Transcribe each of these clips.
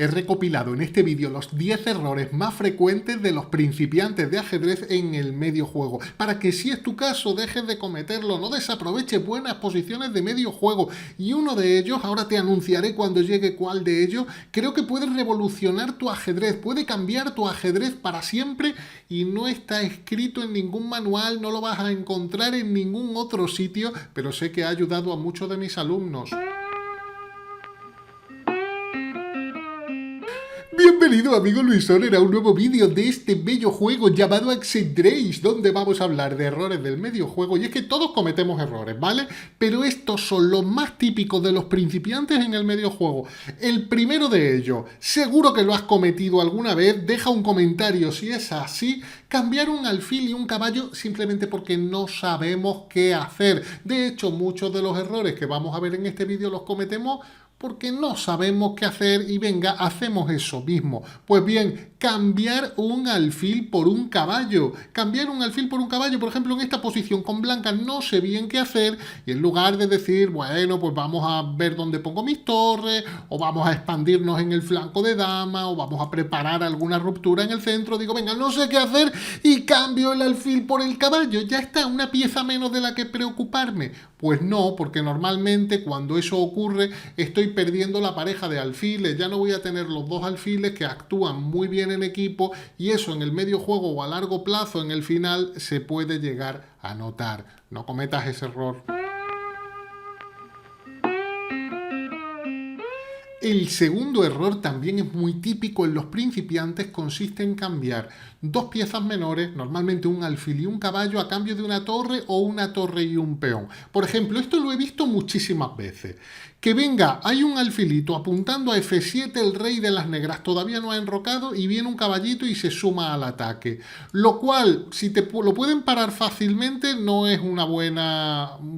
He recopilado en este vídeo los 10 errores más frecuentes de los principiantes de ajedrez en el medio juego, para que si es tu caso dejes de cometerlo, no desaproveches buenas posiciones de medio juego. Y uno de ellos, ahora te anunciaré cuando llegue cuál de ellos, creo que puede revolucionar tu ajedrez, puede cambiar tu ajedrez para siempre y no está escrito en ningún manual, no lo vas a encontrar en ningún otro sitio, pero sé que ha ayudado a muchos de mis alumnos. Bienvenido amigo Luis Soler a un nuevo vídeo de este bello juego llamado Axedrace, donde vamos a hablar de errores del medio juego. Y es que todos cometemos errores, ¿vale? Pero estos son los más típicos de los principiantes en el medio juego. El primero de ellos, seguro que lo has cometido alguna vez, deja un comentario si es así. Cambiar un alfil y un caballo simplemente porque no sabemos qué hacer. De hecho, muchos de los errores que vamos a ver en este vídeo los cometemos porque no sabemos qué hacer y venga, hacemos eso mismo. Pues bien, cambiar un alfil por un caballo. Cambiar un alfil por un caballo, por ejemplo, en esta posición con blanca no sé bien qué hacer y en lugar de decir, bueno, pues vamos a ver dónde pongo mis torres o vamos a expandirnos en el flanco de dama o vamos a preparar alguna ruptura en el centro, digo, venga, no sé qué hacer y cambio el alfil por el caballo. Ya está, una pieza menos de la que preocuparme. Pues no, porque normalmente cuando eso ocurre estoy perdiendo la pareja de alfiles, ya no voy a tener los dos alfiles que actúan muy bien en equipo y eso en el medio juego o a largo plazo en el final se puede llegar a notar. No cometas ese error. El segundo error también es muy típico en los principiantes, consiste en cambiar dos piezas menores, normalmente un alfil y un caballo, a cambio de una torre o una torre y un peón. Por ejemplo, esto lo he visto muchísimas veces. Que venga, hay un alfilito apuntando a F7, el rey de las negras todavía no ha enrocado y viene un caballito y se suma al ataque. Lo cual, si lo pueden parar fácilmente, no es un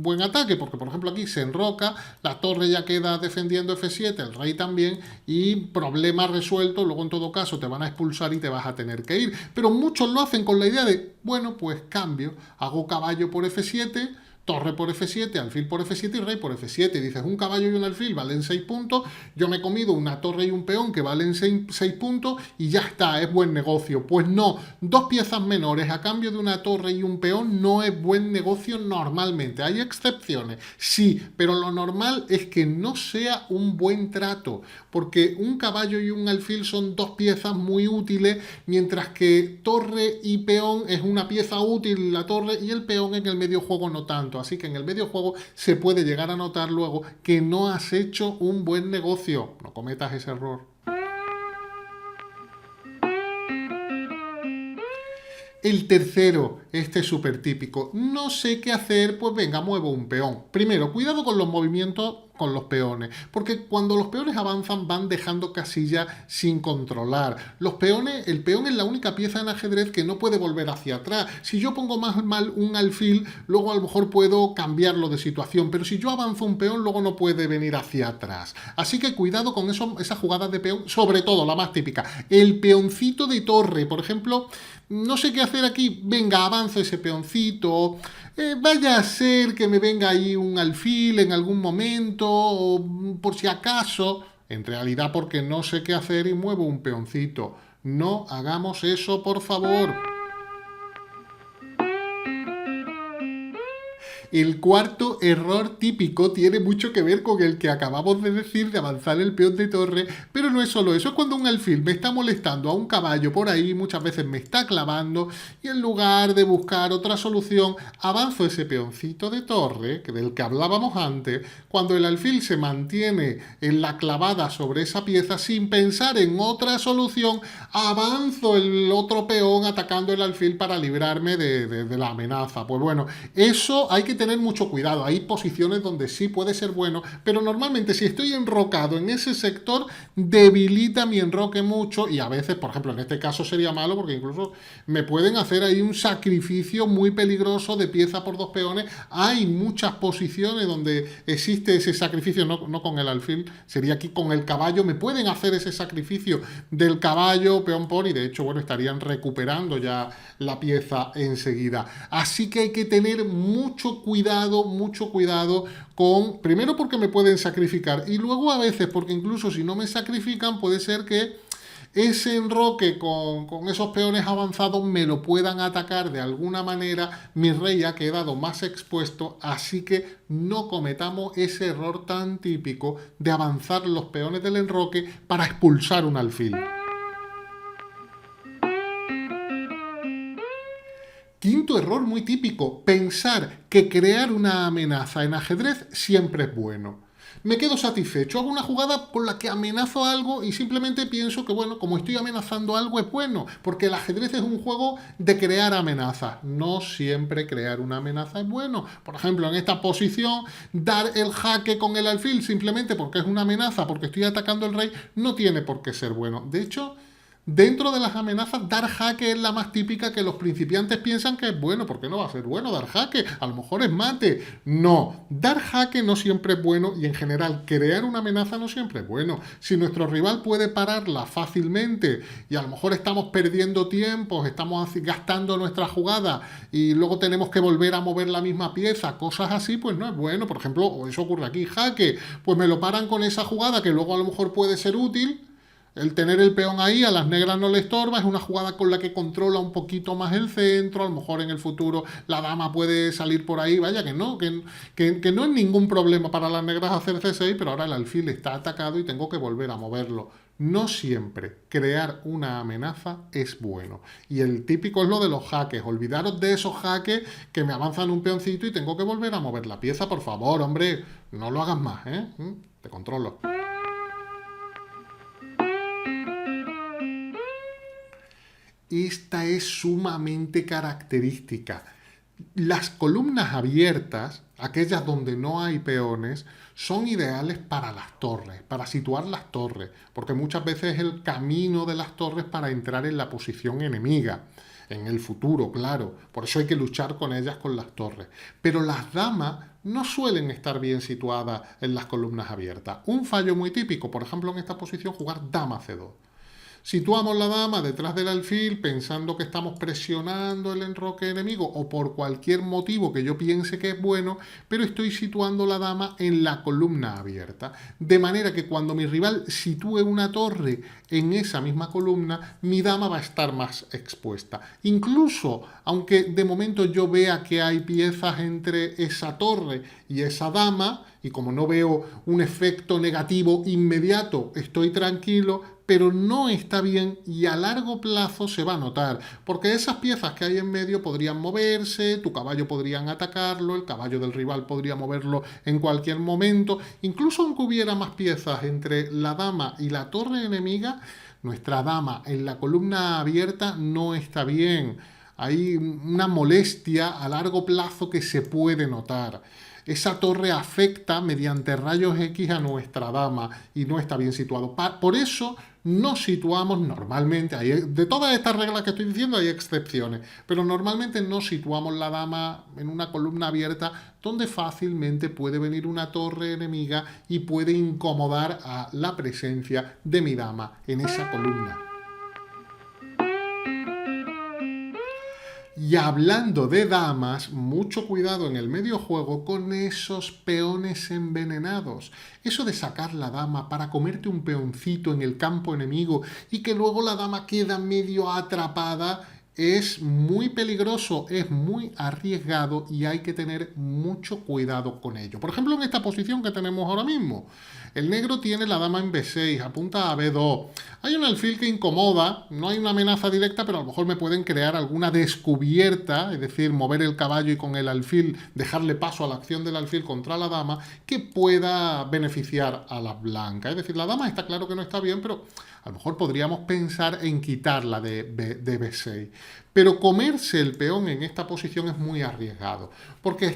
buen ataque, porque por ejemplo aquí se enroca, la torre ya queda defendiendo F7, el rey también, y problema resuelto, luego en todo caso te van a expulsar y te vas a tener que ir. Pero muchos lo hacen con la idea de, bueno, pues cambio, hago caballo por F7, torre por F7, alfil por F7 y rey por F7. Y dices, un caballo y un alfil valen 6 puntos, yo me he comido una torre y un peón que valen 6 puntos y ya está, es buen negocio. Pues no, dos piezas menores a cambio de una torre y un peón no es buen negocio normalmente. Hay excepciones, sí, pero lo normal es que no sea un buen trato, porque un caballo y un alfil son dos piezas muy útiles, mientras que torre y peón es una pieza útil, la torre, y el peón en el medio juego no tanto. Así que en el medio juego se puede llegar a notar luego que no has hecho un buen negocio. No cometas ese error. El tercero, este es súper típico. No sé qué hacer, pues venga, muevo un peón. Primero, cuidado con los movimientos con los peones, porque cuando los peones avanzan van dejando casillas sin controlar. El peón es la única pieza en ajedrez que no puede volver hacia atrás. Si yo pongo más mal un alfil, luego a lo mejor puedo cambiarlo de situación, pero si yo avanzo un peón, luego no puede venir hacia atrás. Así que cuidado con esas jugadas de peón, sobre todo la más típica, el peoncito de torre, por ejemplo. No sé qué hacer aquí, venga, avanzo ese peoncito, vaya a ser que me venga ahí un alfil en algún momento, o por si acaso, en realidad porque no sé qué hacer y muevo un peoncito. No hagamos eso, por favor. El cuarto error típico tiene mucho que ver con el que acabamos de decir de avanzar el peón de torre, pero no es solo eso, es cuando un alfil me está molestando a un caballo por ahí, muchas veces me está clavando y en lugar de buscar otra solución, avanzo ese peoncito de torre, del que hablábamos antes, cuando el alfil se mantiene en la clavada sobre esa pieza sin pensar en otra solución, avanzo el otro peón atacando el alfil para librarme de la amenaza. Pues bueno, eso hay que tener mucho cuidado. Hay posiciones donde sí puede ser bueno, pero normalmente si estoy enrocado en ese sector, debilita mi enroque mucho y a veces, por ejemplo, en este caso sería malo porque incluso me pueden hacer ahí un sacrificio muy peligroso de pieza por dos peones. Hay muchas posiciones donde existe ese sacrificio, no con el alfil, sería aquí con el caballo. Me pueden hacer ese sacrificio del caballo, peón por, y de hecho, bueno, estarían recuperando ya la pieza enseguida. Así que hay que tener mucho cuidado mucho cuidado con, primero porque me pueden sacrificar y luego a veces porque incluso si no me sacrifican puede ser que ese enroque con esos peones avanzados me lo puedan atacar de alguna manera, mi rey ha quedado más expuesto, así que no cometamos ese error tan típico de avanzar los peones del enroque para expulsar un alfil. Quinto error muy típico, pensar que crear una amenaza en ajedrez siempre es bueno. Me quedo satisfecho, hago una jugada por la que amenazo algo y simplemente pienso que, bueno, como estoy amenazando algo es bueno, porque el ajedrez es un juego de crear amenazas. No siempre crear una amenaza es bueno. Por ejemplo, en esta posición, dar el jaque con el alfil simplemente porque es una amenaza, porque estoy atacando al rey, no tiene por qué ser bueno. De hecho, dentro de las amenazas, dar jaque es la más típica que los principiantes piensan que es bueno. ¿Por qué no va a ser bueno dar jaque? A lo mejor es mate. No, dar jaque no siempre es bueno y en general crear una amenaza no siempre es bueno. Si nuestro rival puede pararla fácilmente y a lo mejor estamos perdiendo tiempo, estamos gastando nuestra jugada y luego tenemos que volver a mover la misma pieza, cosas así, pues no es bueno. Por ejemplo, eso ocurre aquí, jaque, pues me lo paran con esa jugada que luego a lo mejor puede ser útil. El tener el peón ahí a las negras no le estorba, es una jugada con la que controla un poquito más el centro, a lo mejor en el futuro la dama puede salir por ahí, vaya que no, que no es ningún problema para las negras hacer C6, pero ahora el alfil está atacado y tengo que volver a moverlo. No siempre crear una amenaza es bueno. Y el típico es lo de los jaques. Olvidaros de esos jaques que me avanzan un peoncito y tengo que volver a mover la pieza, por favor, hombre, no lo hagas más, ¿eh? Te controlo. Esta es sumamente característica. Las columnas abiertas, aquellas donde no hay peones, son ideales para las torres, para situar las torres, porque muchas veces es el camino de las torres para entrar en la posición enemiga, en el futuro, claro. Por eso hay que luchar con ellas con las torres. Pero las damas no suelen estar bien situadas en las columnas abiertas. Un fallo muy típico, por ejemplo, en esta posición, jugar dama C2. Situamos la dama detrás del alfil pensando que estamos presionando el enroque enemigo o por cualquier motivo que yo piense que es bueno, pero estoy situando la dama en la columna abierta. De manera que cuando mi rival sitúe una torre en esa misma columna, mi dama va a estar más expuesta. Incluso, aunque de momento yo vea que hay piezas entre esa torre y esa dama, y como no veo un efecto negativo inmediato, estoy tranquilo, pero no está bien y a largo plazo se va a notar, porque esas piezas que hay en medio podrían moverse, tu caballo podrían atacarlo, el caballo del rival podría moverlo en cualquier momento, incluso aunque hubiera más piezas entre la dama y la torre enemiga, nuestra dama en la columna abierta no está bien. Hay una molestia a largo plazo que se puede notar. Esa torre afecta mediante rayos X a nuestra dama y no está bien situado. Por eso no situamos normalmente, de todas estas reglas que estoy diciendo hay excepciones, pero normalmente no situamos la dama en una columna abierta donde fácilmente puede venir una torre enemiga y puede incomodar a la presencia de mi dama en esa columna. Y hablando de damas, mucho cuidado en el medio juego con esos peones envenenados. Eso de sacar la dama para comerte un peoncito en el campo enemigo y que luego la dama queda medio atrapada es muy peligroso, es muy arriesgado y hay que tener mucho cuidado con ello. Por ejemplo, en esta posición que tenemos ahora mismo, el negro tiene la dama en B6, apunta a B2. Hay un alfil que incomoda, no hay una amenaza directa, pero a lo mejor me pueden crear alguna descubierta, es decir, mover el caballo y con el alfil dejarle paso a la acción del alfil contra la dama, que pueda beneficiar a la blanca. Es decir, la dama está claro que no está bien, pero a lo mejor podríamos pensar en quitarla de B6. Pero comerse el peón en esta posición es muy arriesgado, porque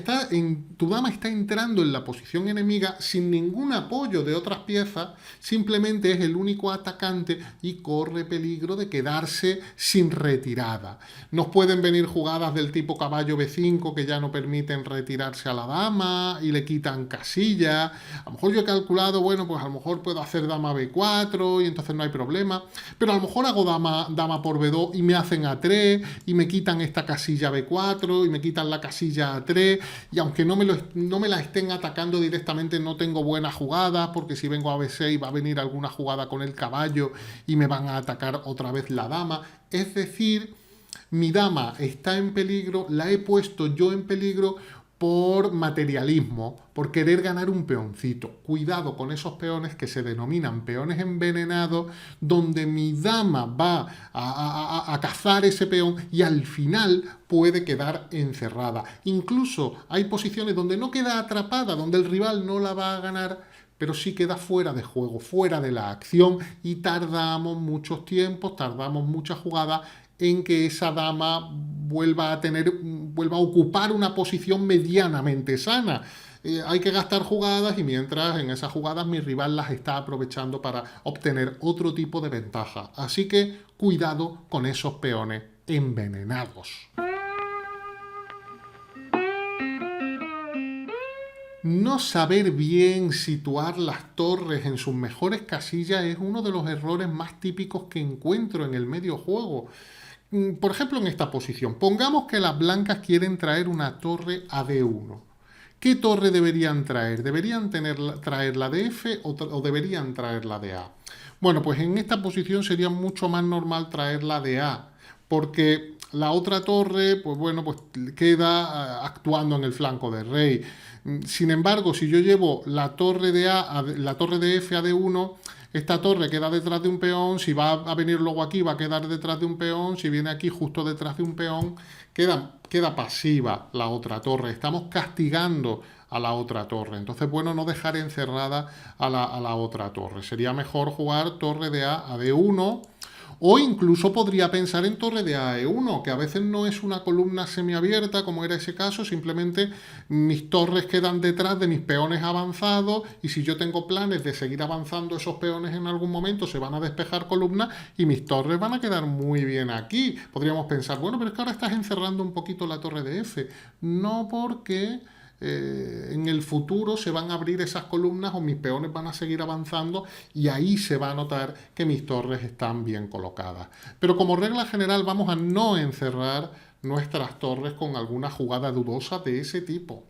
tu dama está entrando en la posición enemiga sin ningún apoyo de otras piezas, simplemente es el único atacante y corre peligro de quedarse sin retirada. Nos pueden venir jugadas del tipo caballo B5 que ya no permiten retirarse a la dama y le quitan casilla. A lo mejor yo he calculado, bueno, pues a lo mejor puedo hacer dama B4 y entonces no hay problema, pero a lo mejor hago dama por B2 y me hacen A3 y me quitan esta casilla B4 y me quitan la casilla A3, y aunque no me la estén atacando directamente, no tengo buena jugada, porque si vengo a B6 va a venir alguna jugada con el caballo y me van a atacar otra vez la dama. Es decir, mi dama está en peligro, la he puesto yo en peligro por materialismo, por querer ganar un peoncito. Cuidado con esos peones que se denominan peones envenenados, donde mi dama va a cazar ese peón y al final puede quedar encerrada. Incluso hay posiciones donde no queda atrapada, donde el rival no la va a ganar, pero sí queda fuera de juego, fuera de la acción, y tardamos muchos tiempos, tardamos muchas jugadas en que esa dama vuelva a ocupar una posición medianamente sana. Hay que gastar jugadas y mientras en esas jugadas mi rival las está aprovechando para obtener otro tipo de ventaja. Así que cuidado con esos peones envenenados. No saber bien situar las torres en sus mejores casillas es uno de los errores más típicos que encuentro en el medio juego. Por ejemplo, en esta posición, pongamos que las blancas quieren traer una torre a D1. ¿Qué torre deberían traer? ¿Deberían traer la de F o deberían traer la de A? Bueno, pues en esta posición sería mucho más normal traer la de A, porque la otra torre, pues bueno, pues queda actuando en el flanco del rey. Sin embargo, si yo llevo la torre de la torre de F a D1, esta torre queda detrás de un peón, si va a venir luego aquí va a quedar detrás de un peón, si viene aquí justo detrás de un peón, queda pasiva la otra torre. Estamos castigando a la otra torre. Entonces, bueno, no dejar encerrada a la otra torre. Sería mejor jugar torre de A D1, o incluso podría pensar en torre de A E1, que a veces no es una columna semiabierta, como era ese caso, simplemente mis torres quedan detrás de mis peones avanzados, y si yo tengo planes de seguir avanzando esos peones en algún momento, se van a despejar columnas y mis torres van a quedar muy bien aquí. Podríamos pensar, bueno, pero es que ahora estás encerrando un poquito la torre de F. No, porque en el futuro se van a abrir esas columnas o mis peones van a seguir avanzando y ahí se va a notar que mis torres están bien colocadas. Pero como regla general vamos a no encerrar nuestras torres con alguna jugada dudosa de ese tipo.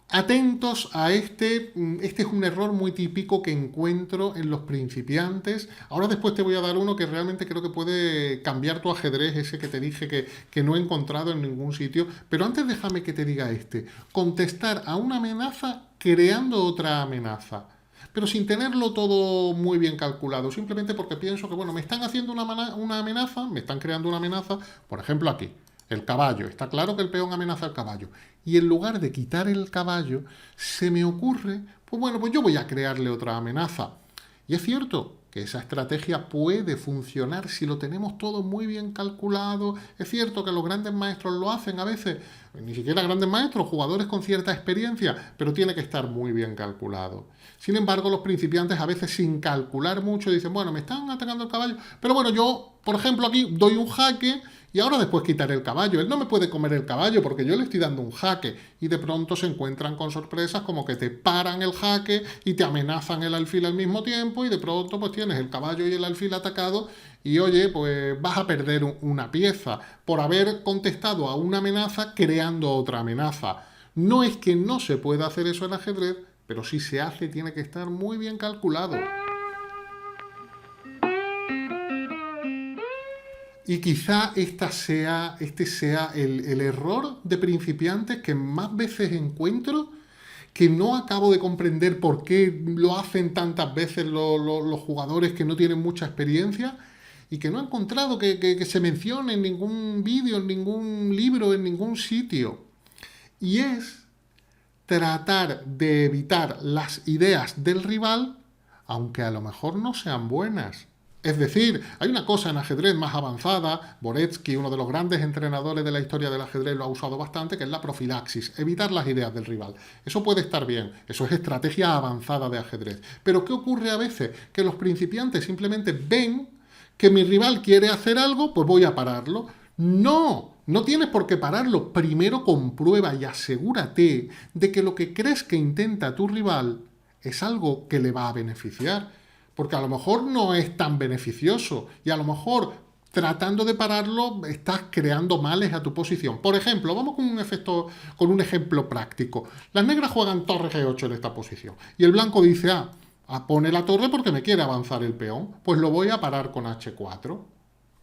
Atentos a este es un error muy típico que encuentro en los principiantes. Ahora después te voy a dar uno que realmente creo que puede cambiar tu ajedrez, ese que te dije que no he encontrado en ningún sitio. Pero antes déjame que te diga este. Contestar a una amenaza creando otra amenaza, pero sin tenerlo todo muy bien calculado, simplemente porque pienso que, bueno, me están haciendo una amenaza, me están creando una amenaza, por ejemplo aquí. El caballo, está claro que el peón amenaza al caballo. Y en lugar de quitar el caballo, se me ocurre, pues bueno, pues yo voy a crearle otra amenaza. Y es cierto que esa estrategia puede funcionar si lo tenemos todo muy bien calculado. Es cierto que los grandes maestros lo hacen a veces, ni siquiera grandes maestros, jugadores con cierta experiencia, pero tiene que estar muy bien calculado. Sin embargo, los principiantes a veces sin calcular mucho dicen, bueno, me están atacando el caballo, pero bueno, yo, por ejemplo, aquí doy un jaque y ahora después quitaré el caballo. Él no me puede comer el caballo porque yo le estoy dando un jaque. Y de pronto se encuentran con sorpresas como que te paran el jaque y te amenazan el alfil al mismo tiempo, y de pronto pues tienes el caballo y el alfil atacado y oye, pues vas a perder una pieza por haber contestado a una amenaza creando otra amenaza. No es que no se pueda hacer eso en ajedrez, pero si se hace tiene que estar muy bien calculado. Y quizá este sea el error de principiantes que más veces encuentro, que no acabo de comprender por qué lo hacen tantas veces los jugadores que no tienen mucha experiencia, y que no he encontrado que se mencione en ningún vídeo, en ningún libro, en ningún sitio. Y es tratar de evitar las ideas del rival, aunque a lo mejor no sean buenas. Es decir, hay una cosa en ajedrez más avanzada, Boretsky, uno de los grandes entrenadores de la historia del ajedrez, lo ha usado bastante, que es la profilaxis, evitar las ideas del rival. Eso puede estar bien, eso es estrategia avanzada de ajedrez. Pero ¿qué ocurre a veces? Que los principiantes simplemente ven que mi rival quiere hacer algo, pues voy a pararlo. No, no tienes por qué pararlo. Primero comprueba y asegúrate de que lo que crees que intenta tu rival es algo que le va a beneficiar. Porque a lo mejor no es tan beneficioso y a lo mejor tratando de pararlo estás creando males a tu posición. Por ejemplo, vamos con un ejemplo práctico. Las negras juegan torre G8 en esta posición y el blanco dice, pone la torre porque me quiere avanzar el peón, pues lo voy a parar con H4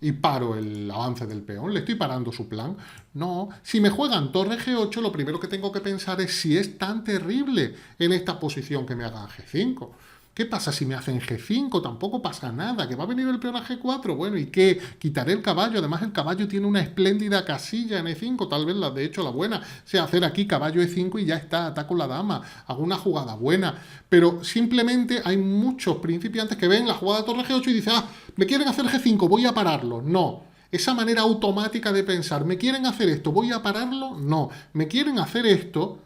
y paro el avance del peón, le estoy parando su plan. No, si me juegan torre G8, lo primero que tengo que pensar es si es tan terrible en esta posición que me hagan G5. ¿Qué pasa si me hacen G5? Tampoco pasa nada, que va a venir el peón a G4. Bueno, ¿y qué? Quitaré el caballo. Además, el caballo tiene una espléndida casilla en E5. Tal vez, de hecho, la buena sea hacer aquí caballo E5 y ya está, ataco la dama. Hago una jugada buena. Pero simplemente hay muchos principiantes que ven la jugada de torre G8 y dicen, me quieren hacer G5, voy a pararlo. No. Esa manera automática de pensar, ¿me quieren hacer esto? ¿Voy a pararlo? No. ¿Me quieren hacer esto?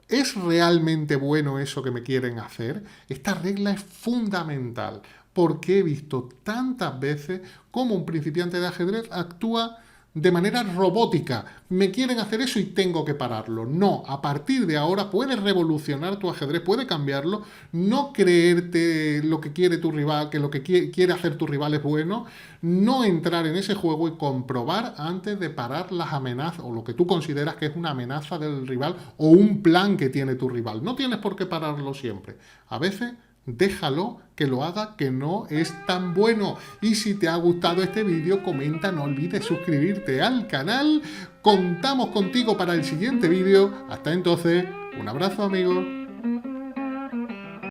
¿Es realmente bueno eso que me quieren hacer? Esta regla es fundamental porque he visto tantas veces cómo un principiante de ajedrez actúa de manera robótica. Me quieren hacer eso y tengo que pararlo. No, a partir de ahora puedes revolucionar tu ajedrez, puedes cambiarlo, no creerte lo que quiere tu rival, que lo que quiere hacer tu rival es bueno, no entrar en ese juego y comprobar antes de parar las amenazas o lo que tú consideras que es una amenaza del rival o un plan que tiene tu rival. No tienes por qué pararlo siempre. A veces déjalo que lo haga, que no es tan bueno. Y si te ha gustado este vídeo, comenta, no olvides suscribirte al canal. Contamos contigo para el siguiente vídeo. Hasta entonces, un abrazo, amigos.